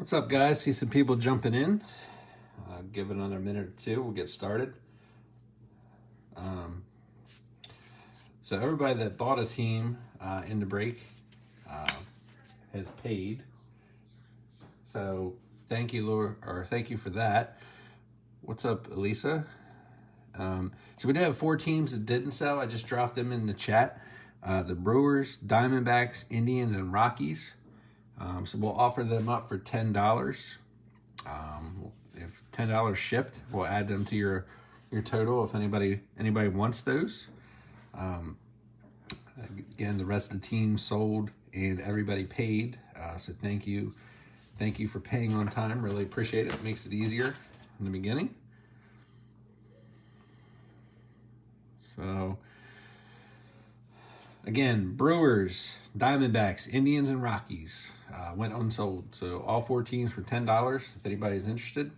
What's up, guys? See some people jumping in. Give it another minute or two. We'll get started. So everybody that bought a team in the break has paid. So thank you, Laura, or thank you for that. What's up, Elisa? So we did have 4 teams that didn't sell. I just dropped them in the chat. The Brewers, Diamondbacks, Indians, and Rockies. So we'll offer them up for $10. If $10 shipped, we'll add them to your total if anybody wants those. Again, the rest of the team sold and everybody paid. So thank you for paying on time. Really appreciate it. It makes it easier in the beginning. So again, Brewers, Diamondbacks, Indians, and Rockies went unsold. So all 4 teams for $10 if anybody's interested.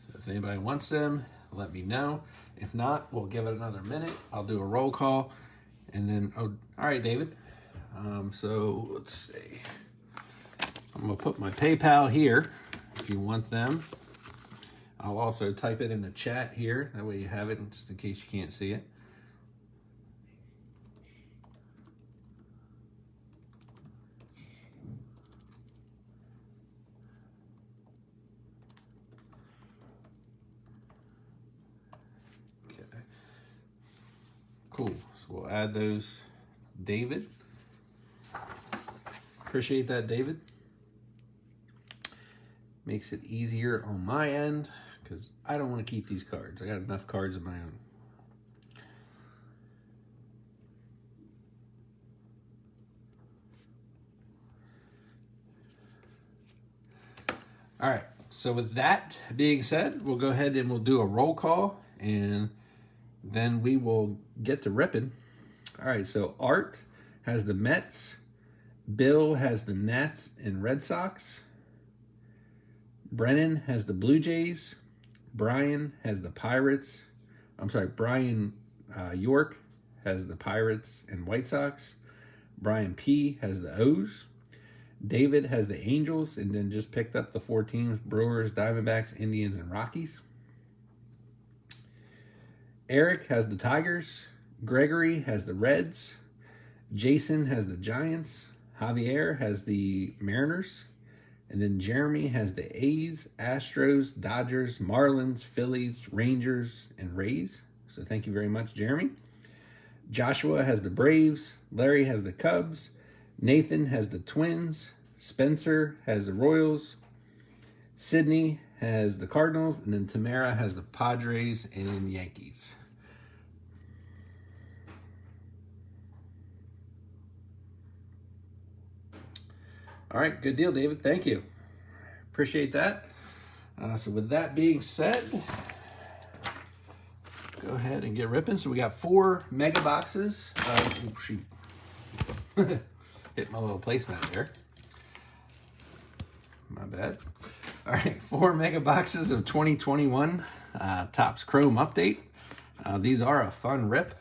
So if anybody wants them, let me know. If not, we'll give it another minute. I'll do a roll call. And then, all right, David. So let's see. I'm going to put my PayPal here if you want them. I'll also type it in the chat here. That way you have it just in case you can't see it. Okay. Cool. So we'll add those. David. Appreciate that, David. Makes it easier on my end because I don't want to keep these cards. I got enough cards of my own. All right, so with that being said, we'll go ahead and we'll do a roll call and then we will get to ripping. All right, so Art has the Mets, Bill has the Nats and Red Sox, Brennan has the Blue Jays, Brian has the Pirates. Brian York has the Pirates and White Sox. Brian P has the O's. David has the Angels and then just picked up the 4 teams, Brewers, Diamondbacks, Indians, and Rockies. Eric has the Tigers. Gregory has the Reds. Jason has the Giants. Javier has the Mariners. And then Jeremy has the A's, Astros, Dodgers, Marlins, Phillies, Rangers, and Rays. So thank you very much, Jeremy. Joshua has the Braves. Larry has the Cubs. Nathan has the Twins. Spencer has the Royals. Sydney has the Cardinals. And then Tamara has the Padres and Yankees. All right, good deal, David. Thank you. Appreciate that. So with that being said, go ahead and get ripping. So we got 4 mega boxes. Shoot. Hit my little placemat there. My bad. All right, 4 mega boxes of 2021 Topps Chrome Update. These are a fun rip.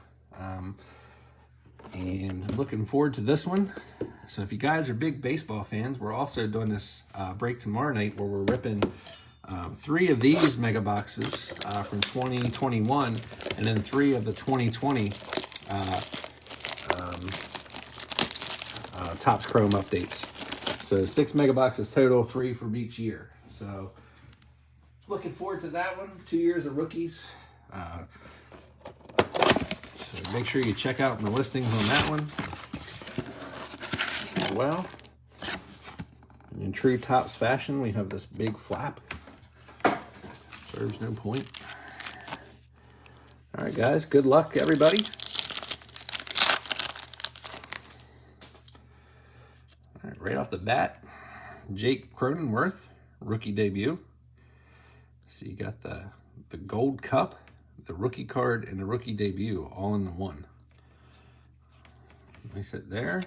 And looking forward to this one. So if you guys are big baseball fans, we're also doing this break tomorrow night where we're ripping 3 of these mega boxes from 2021 and then 3 of the 2020 Topps Chrome updates. So 6 mega boxes total, 3 from each year. So looking forward to that one. 2 years of rookies. So make sure you check out the listings on that one. Well, in true Topps fashion, we have this big flap. Serves no point. All right, guys. Good luck, everybody. All right, right off the bat, Jake Cronenworth, rookie debut. So you got the Gold Cup, the rookie card, and the rookie debut all in the one. Nice hit there.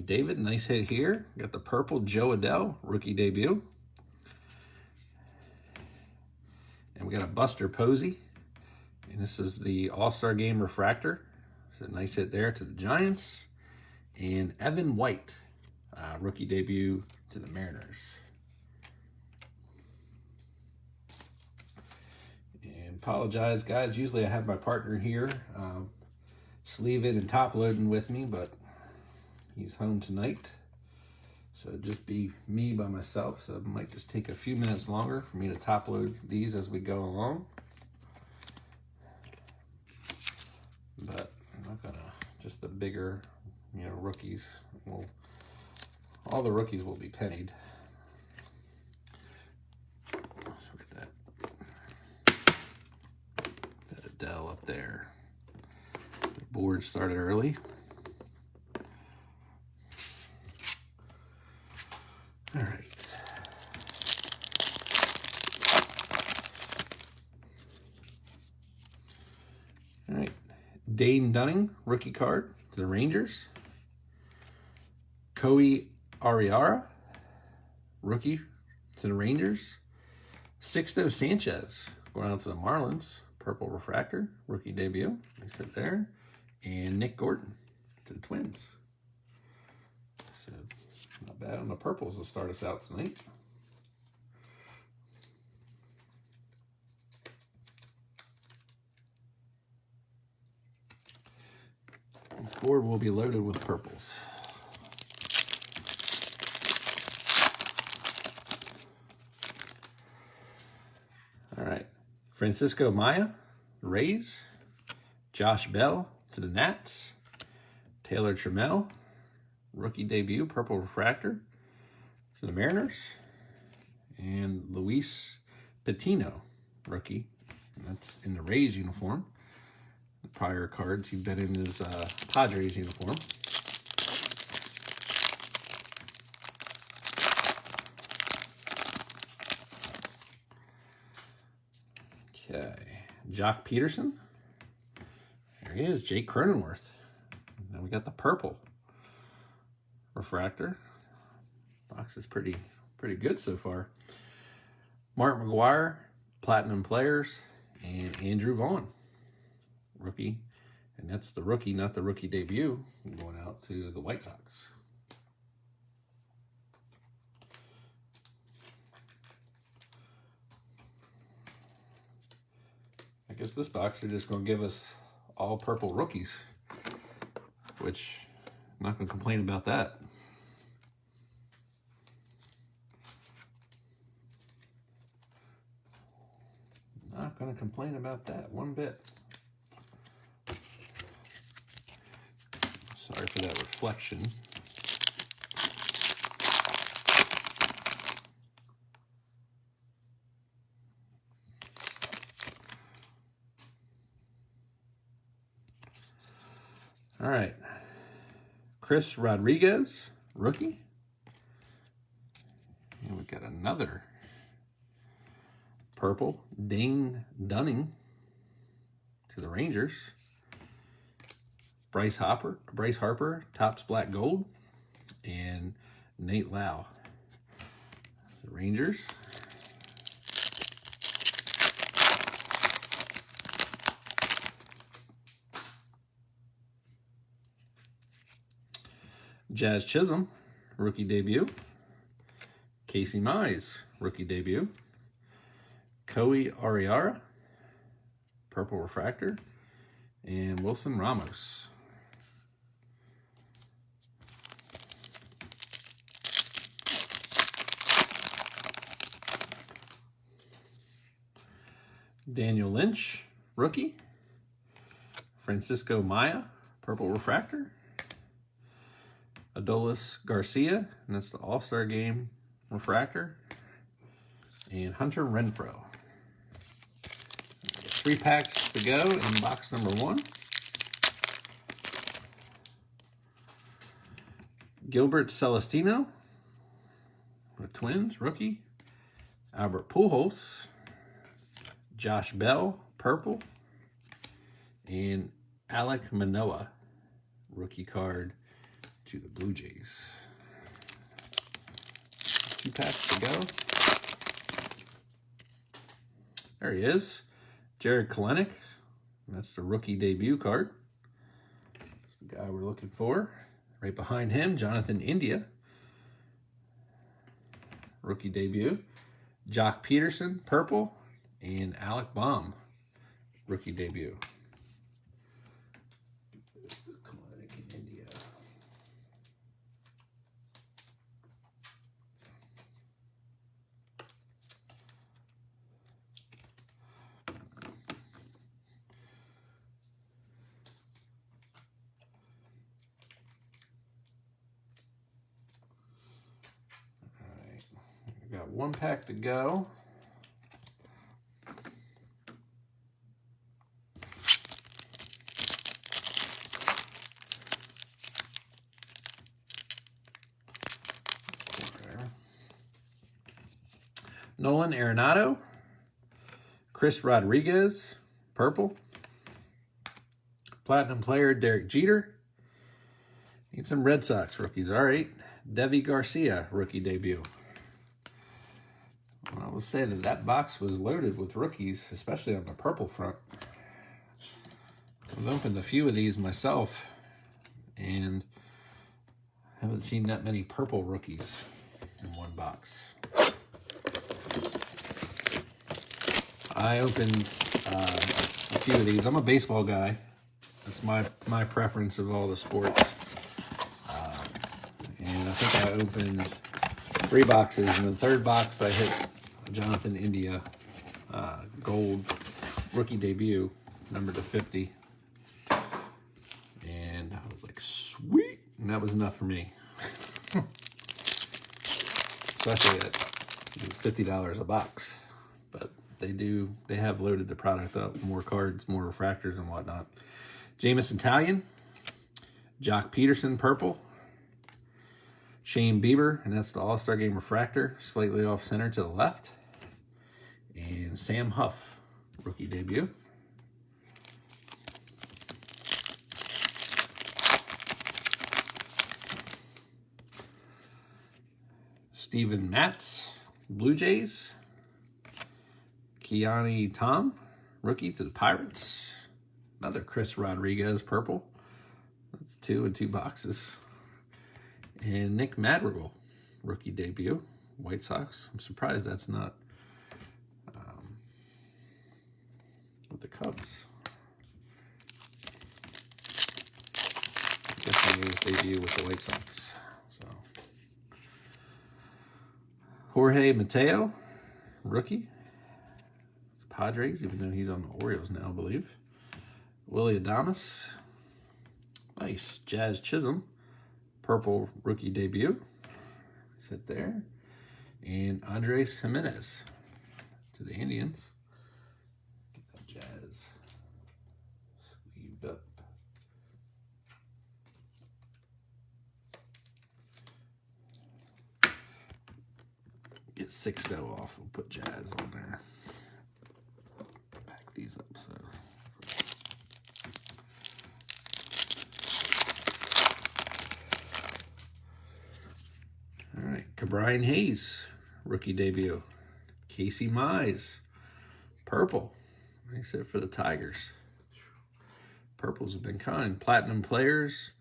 David, nice hit here. Got the purple Jo Adell, rookie debut. And we got a Buster Posey, And this is the All-Star Game refractor. It's a nice hit there to the Giants. And Evan White, rookie debut to the Mariners. And apologize, guys. Usually I have my partner here sleeving and top loading with me, but he's home tonight. So it'd just be me by myself. So it might just take a few minutes longer for me to top load these as we go along. But I'm not gonna, just the bigger, rookies. Well, all the rookies will be pennied. Let's look at that Adele up there. The board started early. All right. All right. Dane Dunning, rookie card to the Rangers. Kohei Ariara, rookie to the Rangers. Sixto Sanchez going out to the Marlins, purple refractor, rookie debut. They sit there. And Nick Gordon to the Twins. So not bad on the purples to start us out tonight. This board will be loaded with purples. All right. Francisco Maya, Rays. Josh Bell to the Nats. Taylor Trammell, rookie debut, purple refractor to the Mariners. And Luis Patino, rookie. And that's in the Rays uniform. The prior cards, he'd been in his Padres uniform. Okay. Jock Peterson. There he is, Jake Cronenworth. Now we got the purple refractor. Box is pretty good so far. Mark McGwire, Platinum Players, and Andrew Vaughn, rookie. And that's the rookie, not the rookie debut, going out to the White Sox. I guess this box are just going to give us all purple rookies, which I'm not going to complain about that. Not going to complain about that one bit. Sorry for that reflection. All right. Chris Rodriguez, rookie. And we got another purple, Dane Dunning to the Rangers. Bryce Harper, Topps Black Gold, and Nate Lau, the Rangers. Jazz Chisholm, rookie debut. Casey Mize, rookie debut. Kohei Ariara, purple refractor, and Wilson Ramos. Daniel Lynch, rookie. Francisco Maya, purple refractor. Adolis Garcia, and that's the All-Star Game refractor. And Hunter Renfroe. 3 packs to go in box number 1. Gilbert Celestino, the Twins, rookie. Albert Pujols. Josh Bell, purple. And Alek Manoah, rookie card to the Blue Jays. 2 packs to go. There he is. Jared Kelenic, That's the rookie debut card. That's the guy we're looking for. Right behind him, Jonathan India. Rookie debut. Jock Peterson, purple. And Alec Baum, rookie debut. Clinic in India. We've got one pack to go. Nolan Arenado, Chris Rodriguez, purple. Platinum player Derek Jeter. Need some Red Sox rookies. All right. Deivi Garcia, rookie debut. I will say that box was loaded with rookies, especially on the purple front. I've opened a few of these myself and haven't seen that many purple rookies in one box. I opened a few of these. I'm a baseball guy. That's my preference of all the sports. And I think I opened 3 boxes. In the third box, I hit Jonathan India gold rookie debut, number to 50. And I was like, sweet. And that was enough for me. Especially at $50 a box. But they have loaded the product up. More cards, more refractors and whatnot. Jameson Taillon. Jock Peterson, purple. Shane Bieber, and that's the All-Star Game refractor, slightly off center to the left. And Sam Huff, rookie debut. Steven Matz, Blue Jays. Keone Tom, rookie to the Pirates. Another Chris Rodriguez, purple. That's 2 in 2 boxes. And Nick Madrigal, rookie debut, White Sox. I'm surprised that's not with the Cubs. I guess he made his debut with the White Sox. So Jorge Mateo, rookie. Padres, even though he's on the Orioles now, I believe. Willy Adames. Nice. Jazz Chisholm. Purple rookie debut. Sit there. And Andres Jimenez to the Indians. Get that Jazz sleeved up. Get 6 dough off. We'll put Jazz on there. Pack these up. So. All right, Ke'Bryan Hayes, rookie debut. Casey Mize, purple. Nice hit for the Tigers. Purples have been kind. Platinum players,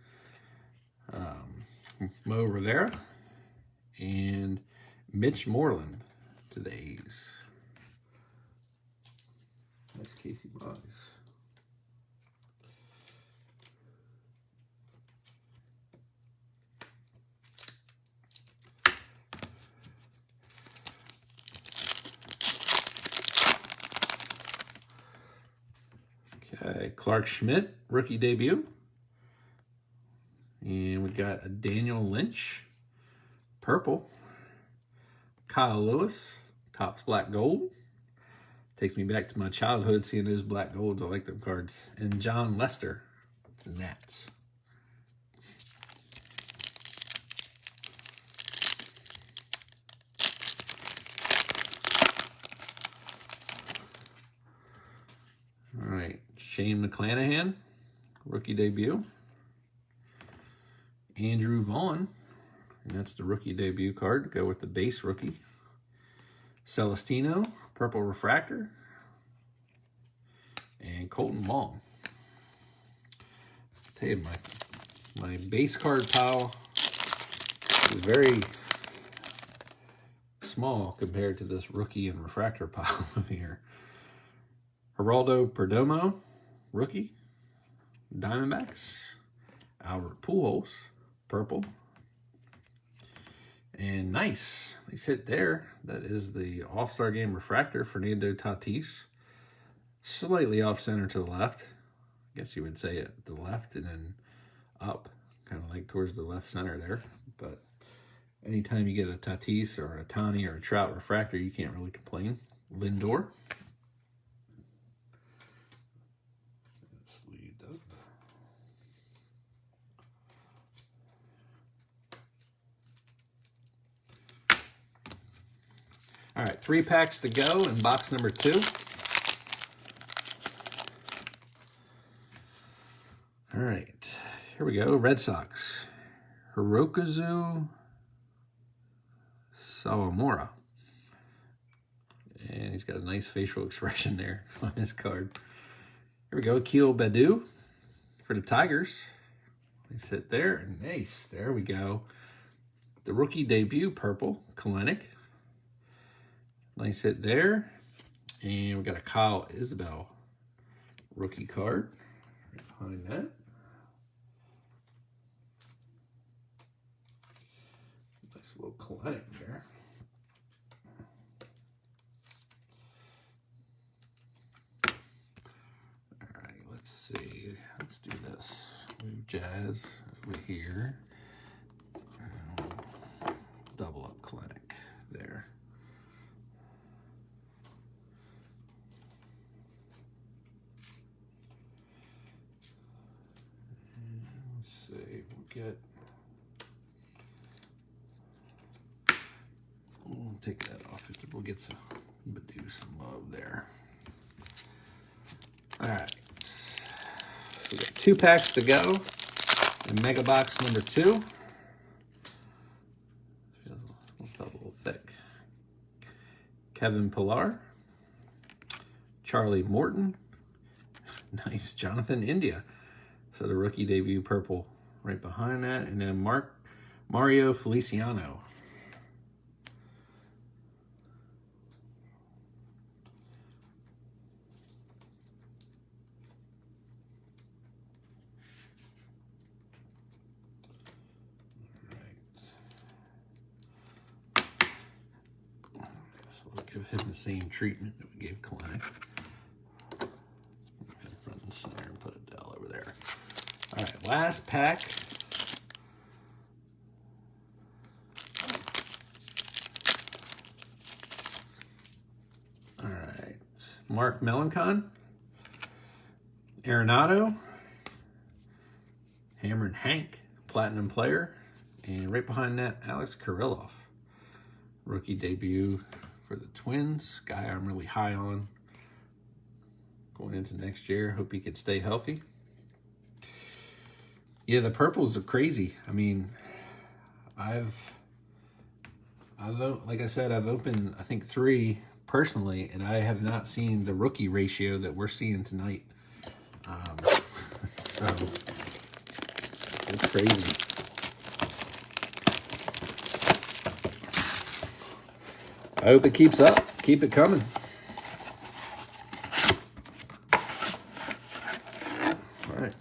Mo Rivera and Mitch Moreland to the A's. That's Casey Mize. Okay, Clark Schmidt, rookie debut. And we got a Daniel Lynch, purple. Kyle Lewis, Topps black gold. Takes me back to my childhood seeing those black golds. I like them cards. And John Lester, the Nats. All right, Shane McClanahan, rookie debut. Andrew Vaughn, and that's the rookie debut card. Go with the base rookie. Celestino, purple refractor. and Colton Wong. I'll tell you, my base card pile is very small compared to this rookie and refractor pile over here. Geraldo Perdomo, rookie. Diamondbacks. Albert Pujols, purple. And nice hit there. That is the All-Star Game refractor, Fernando Tatis. Slightly off center to the left. I guess you would say at the left and then up, kind of like towards the left center there. But anytime you get a Tatis or a Tani or a Trout refractor, you can't really complain. Lindor. All right, 3 packs to go in box number 2. All right, here we go. Red Sox. Hirokazu Sawamura. And he's got a nice facial expression there on his card. Here we go. Akil Baddoo for the Tigers. Nice hit there. Nice. There we go. The rookie debut, purple, Kalenic. Nice hit there. And we got a Kyle Isbell rookie card right behind that. Nice little Kalenic there. All right, let's see. Let's do this. Move Jazz over here. Double up Kalenic there. We'll take that off. We'll get some Baddoo some love there. All right. So we got 2 packs to go in mega box number 2. Feels a little thick. Kevin Pillar. Charlie Morton. Nice. Jonathan India. So the rookie debut purple right behind that. And then Mario Feliciano. All right. So we'll give him the same treatment that we gave Kalenic. Front and center and put Adele over there. All right, last pack. All right, Mark Melancon, Arenado, Hammer and Hank, platinum player, and right behind that, Alex Kirilloff, rookie debut for the Twins. Guy I'm really high on going into next year. Hope he can stay healthy. Yeah, the purples are crazy. I mean, I've like I said, I've opened I think 3 personally, and I have not seen the rookie ratio that we're seeing tonight. So it's crazy. I hope it keeps up. Keep it coming. All right.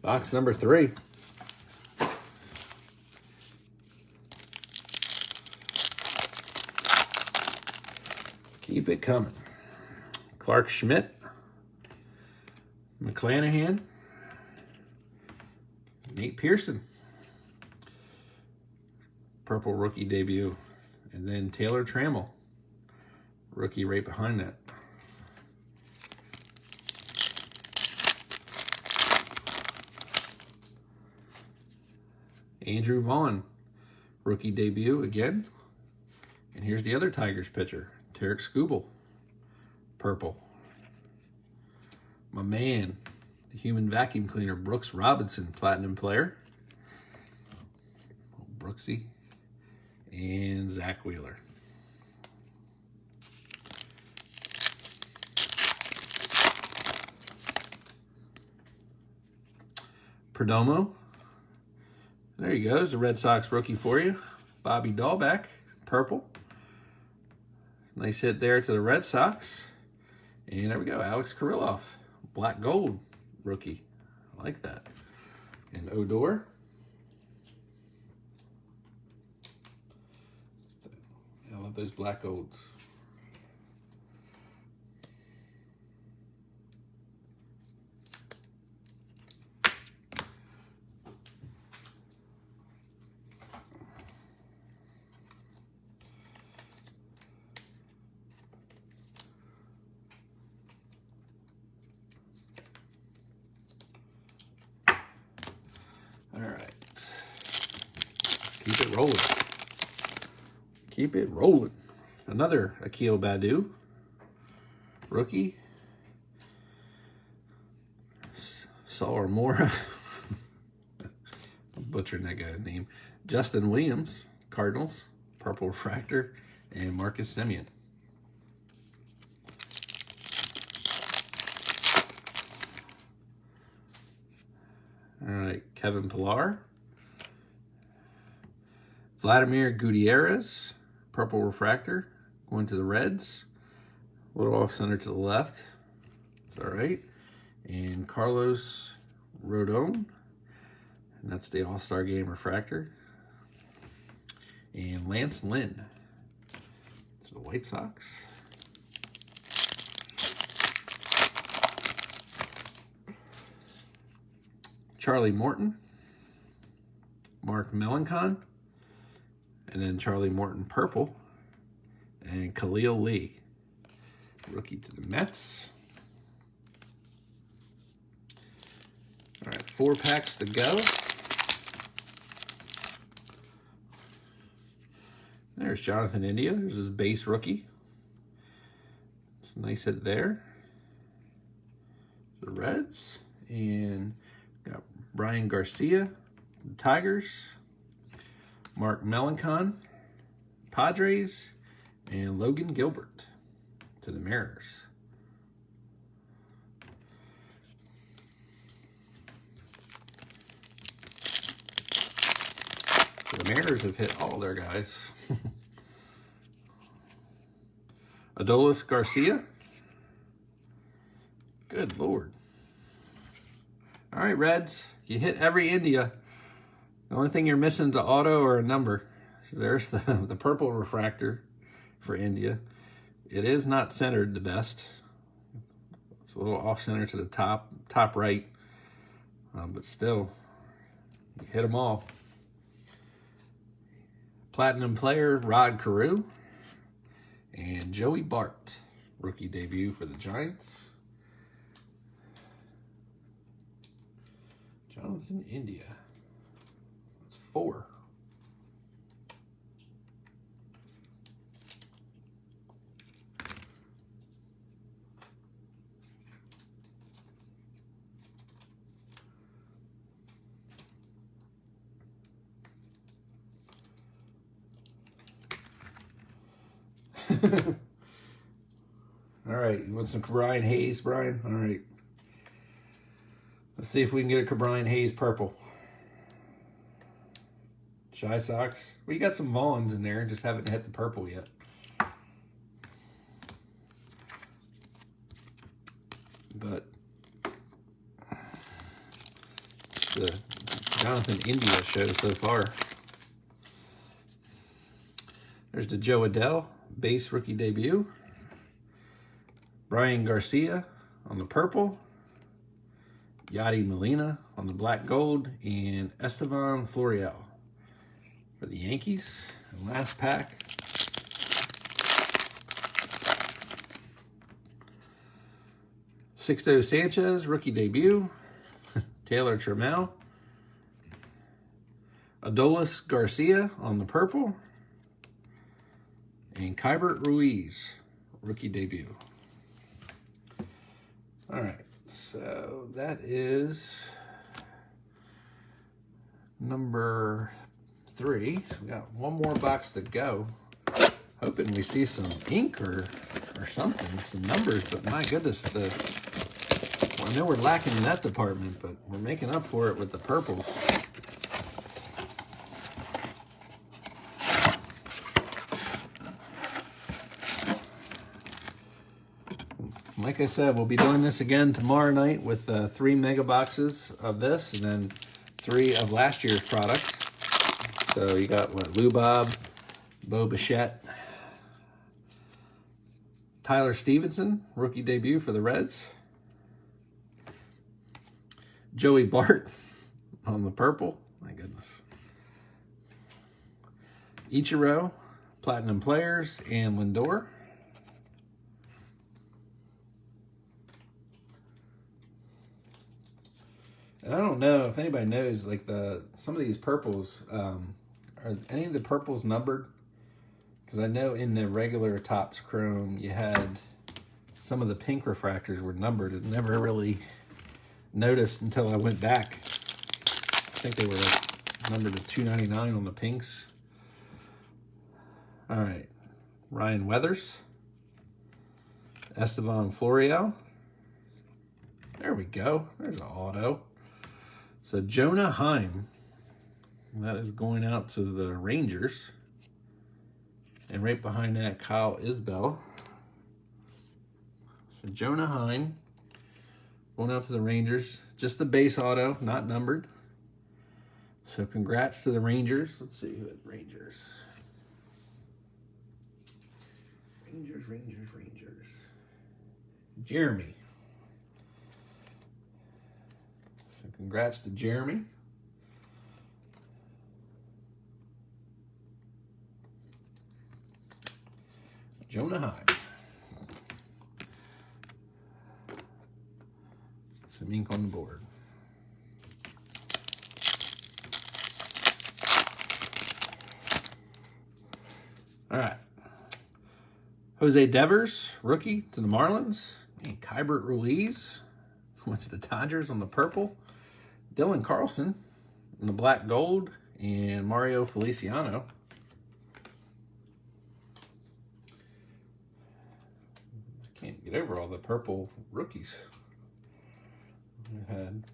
Box number 3. Keep it coming. Clark Schmidt, McClanahan, Nate Pearson, purple rookie debut, and then Taylor Trammell, rookie right behind that. Andrew Vaughn, rookie debut again. And here's the other Tigers pitcher, Tarik Skubal, purple. My man, the human vacuum cleaner, Brooks Robinson, platinum player. Brooksy. And Zach Wheeler. Perdomo. There you go. There's a Red Sox rookie for you. Bobby Dahlbeck, purple. Nice hit there to the Red Sox. And there we go. Alex Kirilloff, black gold rookie. I like that. And Odor. I love those black golds. All right. Keep it rolling. Keep it rolling. Another Akil Baddoo, rookie. Saul Mora. I'm butchering that guy's name. Justin Williams, Cardinals, purple refractor, and Marcus Semien. All right, Kevin Pillar. Vladimir Gutierrez, purple refractor, going to the Reds. A little off center to the left. It's all right. And Carlos Rodon, and that's the All-Star Game refractor. And Lance Lynn to the White Sox. Charlie Morton, Mark Melancon, and then Charlie Morton purple, and Khalil Lee, rookie to the Mets. All right, 4 packs to go. There's Jonathan India. There's his base rookie. It's a nice hit there. The Reds. And got Brian Garcia, the Tigers. Mark Melancon, Padres. And Logan Gilbert to the Mariners. The Mariners have hit all their guys. Adolis Garcia. Good Lord. All right, Reds. You hit every India. The only thing you're missing is an auto or a number. So there's the purple refractor for India. It is not centered the best. It's a little off center to the top right. But still, you hit them all. Platinum player, Rod Carew. And Joey Bart, rookie debut for the Giants. Jonathan India. That's 4. All right, you want some Ke'Bryan Hayes, Brian? All right. Let's see if we can get a Ke'Bryan Hayes purple. Shy Sox. We got some Vaughns in there, just haven't hit the purple yet. But the Jonathan India show so far. There's the Joe Adell base rookie debut. Brian Garcia on the purple. Yadi Molina on the black gold. And Estevan Florial for the Yankees. And last pack. Sixto Sanchez, rookie debut. Taylor Trammell. Adolis Garcia on the purple. And Kybert Ruiz, rookie debut. All right, so that is number 3. So we got one more box to go. Hoping we see some ink or something, some numbers, but my goodness, I know we're lacking in that department, but we're making up for it with the purples. Like I said, we'll be doing this again tomorrow night with 3 mega boxes of this and then 3 of last year's products. So you got what, Lou Bob, Bo Bichette, Tyler Stevenson, rookie debut for the Reds. Joey Bart on the purple. My goodness. Ichiro, Platinum Players, and Lindor. And I don't know if anybody knows, like some of these purples, are any of the purples numbered? Because I know in the regular Topps Chrome, you had some of the pink refractors were numbered. It never really noticed until I went back. I think they were like numbered to 299 on the pinks. All right, Ryan Weathers, Estevan Florial. There we go. There's an auto. So Jonah Heim, that is going out to the Rangers. And right behind that, Kyle Isbell. So Jonah Heim going out to the Rangers. Just the base auto, not numbered. So congrats to the Rangers. Let's see who had Rangers. Rangers. Jeremy. So congrats to Jeremy. Jonah Heim. Some ink on the board. All right. Jose Devers, rookie to the Marlins. And Kybert Ruiz went to the Dodgers on the purple. Dylan Carlson in the black gold. And Mario Feliciano. Can't get over all the purple rookies we had.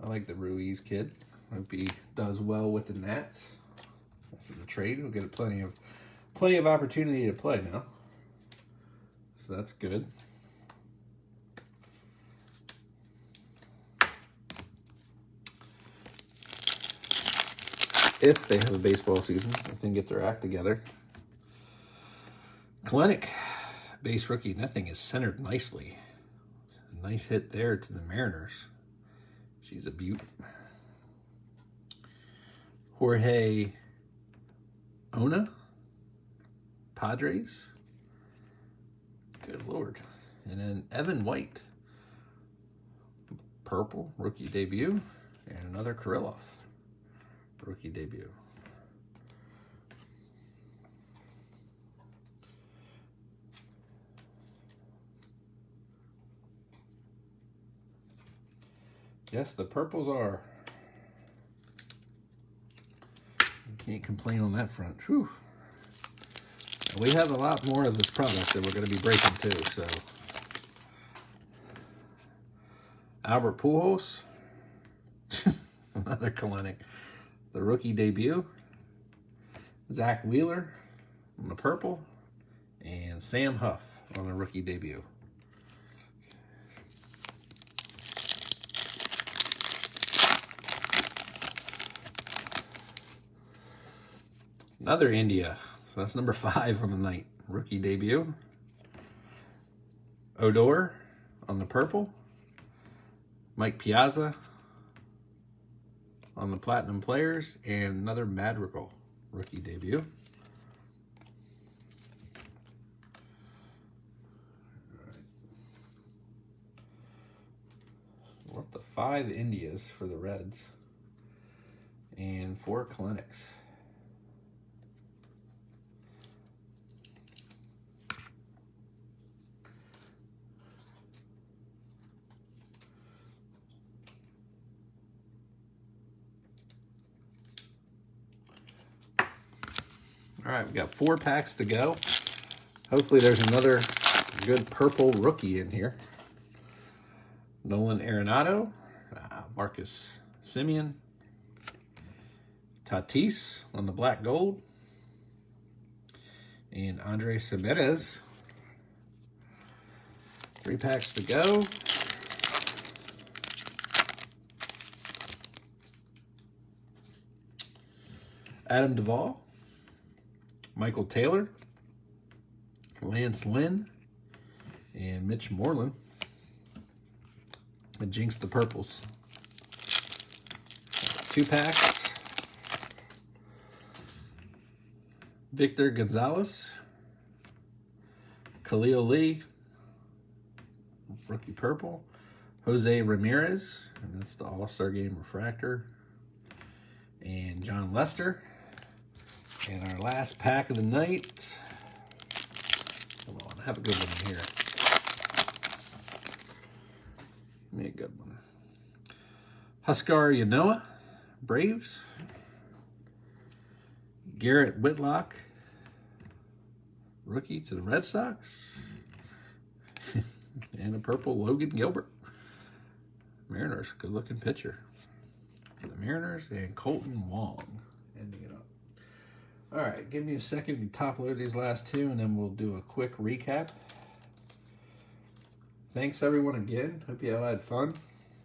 I like the Ruiz kid. Hope he does well with the Nats. After the trade, we'll get plenty of opportunity to play now. So that's good. If they have a baseball season, if they can get their act together. Kalenic, base rookie. That thing is centered nicely. A nice hit there to the Mariners. She's a beaut. Jorge Ona, Padres. Good Lord. And then Evan White, purple, rookie debut. And another Kirilloff, rookie debut. Yes, the purples are. Can't complain on that front. Whew. We have a lot more of this product that we're going to be breaking too. So, Albert Pujols, another Kalenic, the rookie debut. Zach Wheeler on the purple, and Sam Huff on the rookie debut. Another India. So that's number 5 on the night. Rookie debut. Odor on the purple. Mike Piazza on the Platinum Players. And another Madrigal rookie debut. We're up to 5 Indias for the Reds. And 4 Kalenics. All right, we got 4 packs to go. Hopefully there's another good purple rookie in here. Nolan Arenado, Marcus Semien, Tatis on the black gold, and Andres Gimenez. 3 packs to go. Adam Duvall, Michael Taylor, Lance Lynn, and Mitch Moreland. And Jinx the Purples. 2 packs. Victor Gonzalez, Khalil Lee, rookie purple, Jose Ramirez, and that's the All-Star Game refractor, and John Lester. And our last pack of the night. Come on, have a good one here. Give me a good one. Huascar Ynoa, Braves. Garrett Whitlock, rookie to the Red Sox. And a purple Logan Gilbert. Mariners, good looking pitcher. The Mariners, and Colton Wong ending it up. All right, give me a second to top load these last 2, and then we'll do a quick recap. Thanks everyone again. Hope you all had fun.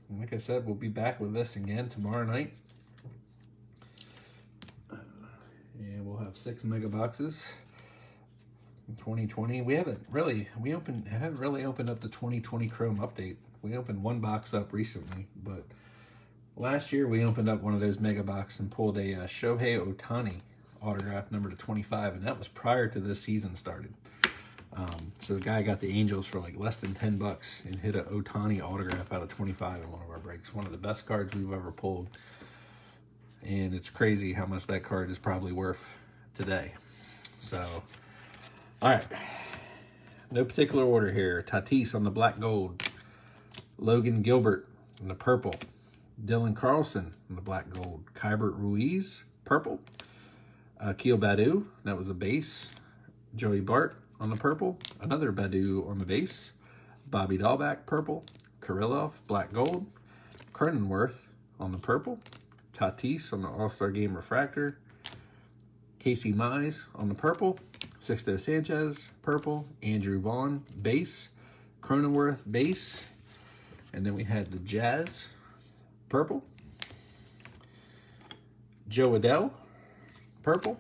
And like I said, we'll be back with this again tomorrow night. And we'll have 6 mega boxes in 2020. We haven't really opened up the 2020 Chrome update. We opened 1 box up recently, but last year we opened up one of those mega boxes and pulled a Shohei Ohtani autograph number to 25, and that was prior to this season started. So the guy got the Angels for like less than $10 and hit an Ohtani autograph out of 25 in one of our breaks. One of the best cards we've ever pulled. And it's crazy how much that card is probably worth today. So, all right. No particular order here. Tatis on the black gold. Logan Gilbert on the purple. Dylan Carlson on the black gold. Kybert Ruiz, purple. Akil Baddoo, that was a base. Joey Bart on the purple. Another Baddoo on the base. Bobby Dahlback, purple. Kirilloff, black gold. Cronenworth on the purple. Tatis on the All-Star Game refractor. Casey Mize on the purple. Sixto Sanchez, purple. Andrew Vaughn, base. Cronenworth, base. And then we had the Jazz, purple. Joe Adell, purple.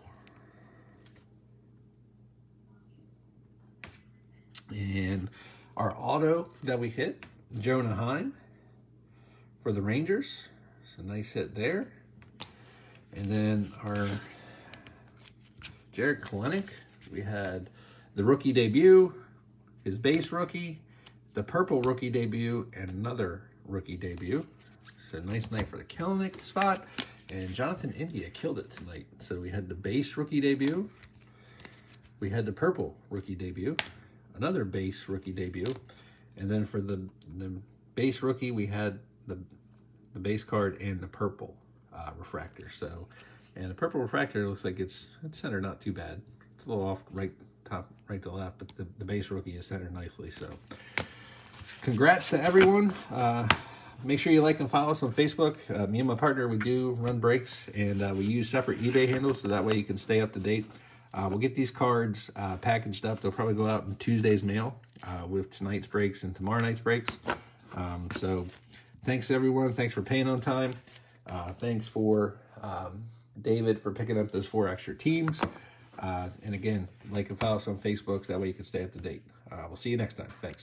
And our auto that we hit, Jonah Heim for the Rangers. It's a nice hit there. And then our Jarred Kelenic, we had the rookie debut, his base rookie, the purple rookie debut, and another rookie debut. So nice night for the Kelenic spot. And Jonathan India killed it tonight. So we had the base rookie debut. We had the purple rookie debut. Another base rookie debut. And then for the base rookie, we had the base card and the purple refractor. So, and the purple refractor looks like it's centered not too bad. It's a little off right to left, but the base rookie is centered nicely. So congrats to everyone. Make sure you like and follow us on Facebook. Me and my partner, we do run breaks, and we use separate eBay handles, so that way you can stay up to date. We'll get these cards packaged up. They'll probably go out in Tuesday's mail with tonight's breaks and tomorrow night's breaks. So thanks everyone. Thanks for paying on time. Thanks for David for picking up those 4 extra teams. And again, like and follow us on Facebook, so that way you can stay up to date. We'll see you next time. Thanks.